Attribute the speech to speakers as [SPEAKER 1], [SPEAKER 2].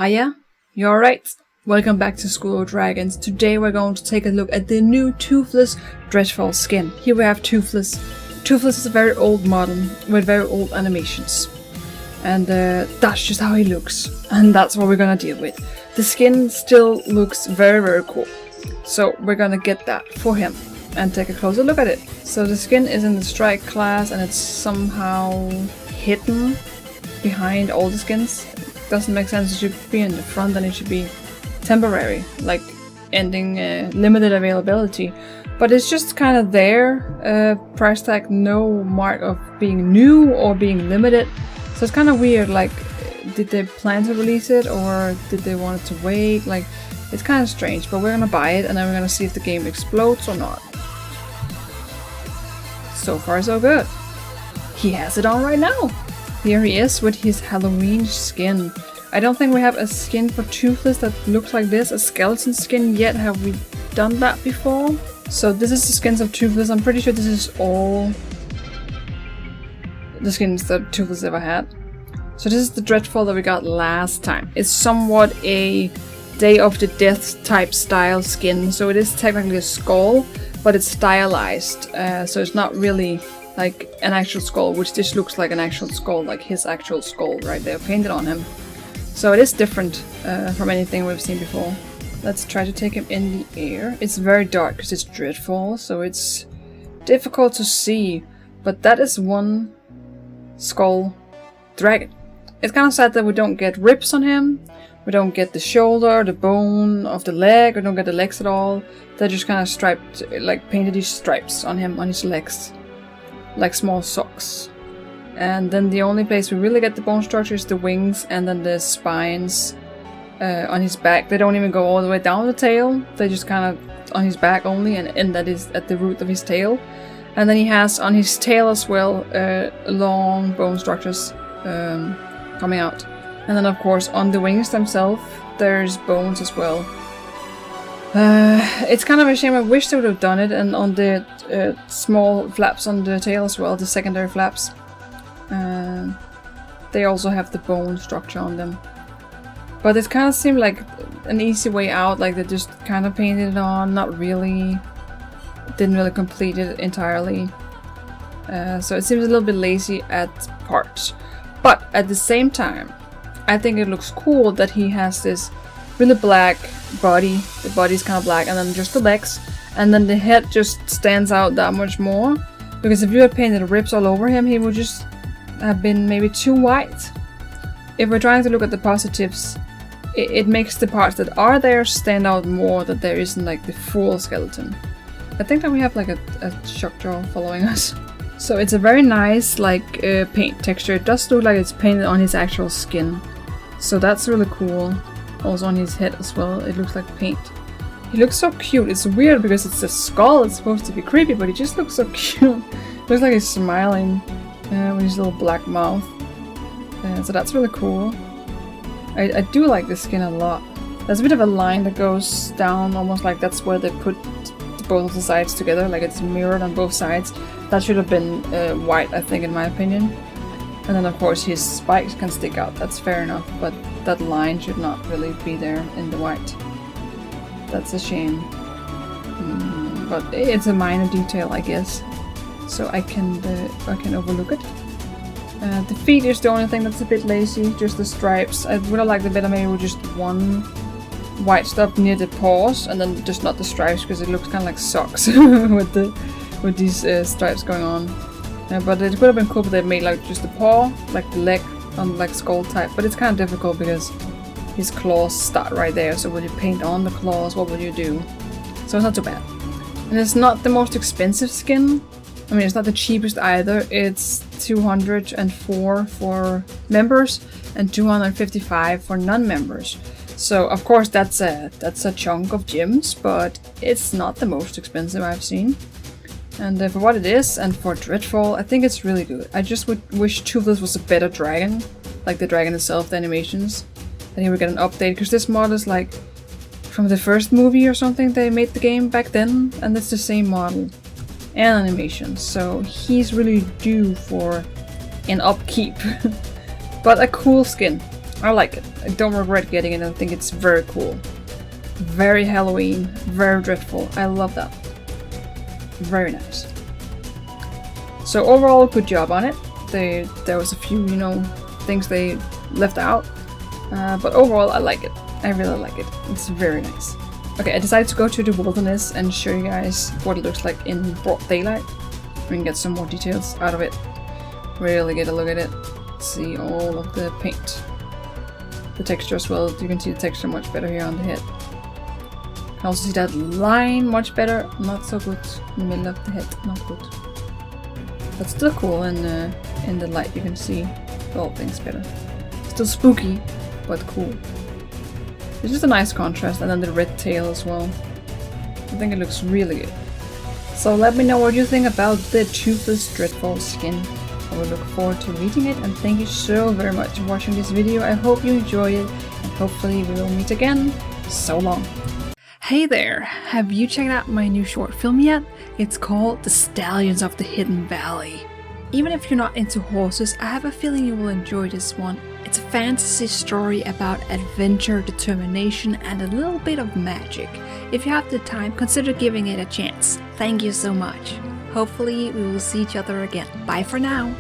[SPEAKER 1] Hiya, you alright? Welcome back to School of Dragons. Today we're going to take a look at the new Toothless Dreadfall skin. Here we have Toothless. Toothless is a very old model with very old animations. And that's just how he looks. And that's what we're gonna deal with. The skin still looks very cool. So we're gonna get that for him and take a closer look at it. So the skin is in the strike class and it's somehow hidden behind all the skins. Doesn't make sense. It should be in the front and it should be temporary, like ending limited availability. But it's just kind of there. Price tag, no mark of being new or being limited. So it's kind of weird. Like, did they plan to release it or did they want it to wait? Like, it's kind of strange. But we're gonna buy it and then we're gonna see if the game explodes or not. So far, so good. He has it on right now. Here he is with his Halloween skin. I don't think we have a skin for Toothless that looks like this, a skeleton skin yet. Have we done that before? So this is the skins of Toothless. I'm pretty sure this is all the skins that Toothless ever had. So this is the Dreadfall that we got last time. It's somewhat a Day of the Death type style skin. So it is technically a skull, but it's stylized. So it's not really like an actual skull, which this looks like an actual skull, like his actual skull right there, painted on him. So it is different from anything we've seen before. Let's try to take him in the air. It's very dark because it's Dreadfall, so it's difficult to see. But that is one skull dragon. It's kind of sad that we don't get ribs on him. We don't get the shoulder, the bone of the leg. We don't get the legs at all. They're just kind of striped, like painted these stripes on him, on his legs. Like small socks. And then the only place we really get the bone structure is the wings and then the spines on his back. They don't even go all the way down the tail. They just kind of on his back only, and that is at the root of his tail. And then he has on his tail as well long bone structures coming out. And then of course on the wings themselves there's bones as well. It's kind of a shame. I wish they would have done it, and on the small flaps on the tail as well, the secondary flaps. They also have the bone structure on them. But it kind of seemed like an easy way out, like they just kind of painted it on, not really, didn't really complete it entirely. So it seems a little bit lazy at parts. But at the same time, I think it looks cool that he has this really black body. The body's kind of black, and then just the legs, and then the head just stands out that much more. Because if you had painted ribs all over him, he would just have been maybe too white. If we're trying to look at the positives, it makes the parts that are there stand out more, that there isn't like the full skeleton. I think that we have like a shock jaw following us. So it's a very nice like paint texture. It does look like it's painted on his actual skin. So that's really cool. Also on his head as well, it looks like paint. He looks so cute. It's weird because it's a skull, it's supposed to be creepy, but he just looks so cute. Looks like he's smiling with his little black mouth. So that's really cool. I do like this skin a lot. There's a bit of a line that goes down, almost like that's where they put both of the sides together, like it's mirrored on both sides. That should have been white, I think, in my opinion. And then of course his spikes can stick out, that's fair enough, but that line should not really be there in the white. That's a shame. But it's a minor detail, I guess. So I can overlook it. The feet is the only thing that's a bit lazy, just the stripes. I would have liked a bit of maybe with just one white stuff near the paws and then just not the stripes, because it looks kind of like socks with these stripes going on. But it would have been cool if they made like just the paw, like the leg on like skull type. But it's kind of difficult because his claws start right there. So when you paint on the claws, what will you do? So it's not too bad. And it's not the most expensive skin. I mean, it's not the cheapest either. It's 204 for members and 255 for non-members. So of course that's a chunk of gems, but it's not the most expensive I've seen. And for what it is, and for Dreadfall, I think it's really good. I just would wish Toothless was a better dragon, like the dragon itself, the animations. That he would get an update, because this model is like from the first movie or something. They made the game back then, and it's the same model and animations. So he's really due for an upkeep. But a cool skin. I like it. I don't regret getting it. I think it's very cool. Very Halloween, very dreadful. I love that. Very nice. So overall, good job on it. There was a few, you know, things they left out. But overall, I like it. I really like it. It's very nice. Okay, I decided to go to the wilderness and show you guys what it looks like in broad daylight. We can get some more details out of it. Really get a look at it. See all of the paint. The texture as well. You can see the texture much better here on the head. You can also see that line much better. Not so good. In the middle of the head, not good. But still cool in the light. You can see all things better. Still spooky, but cool. It's just a nice contrast, and then the red tail as well. I think it looks really good. So let me know what you think about the Toothless Dreadfall skin. I will look forward to reading it, and thank you so very much for watching this video. I hope you enjoyed it, and hopefully we will meet again. So long. Hey there! Have you checked out my new short film yet? It's called The Stallions of the Hidden Valley. Even if you're not into horses, I have a feeling you will enjoy this one. It's a fantasy story about adventure, determination, and a little bit of magic. If you have the time, consider giving it a chance. Thank you so much. Hopefully we will see each other again. Bye for now.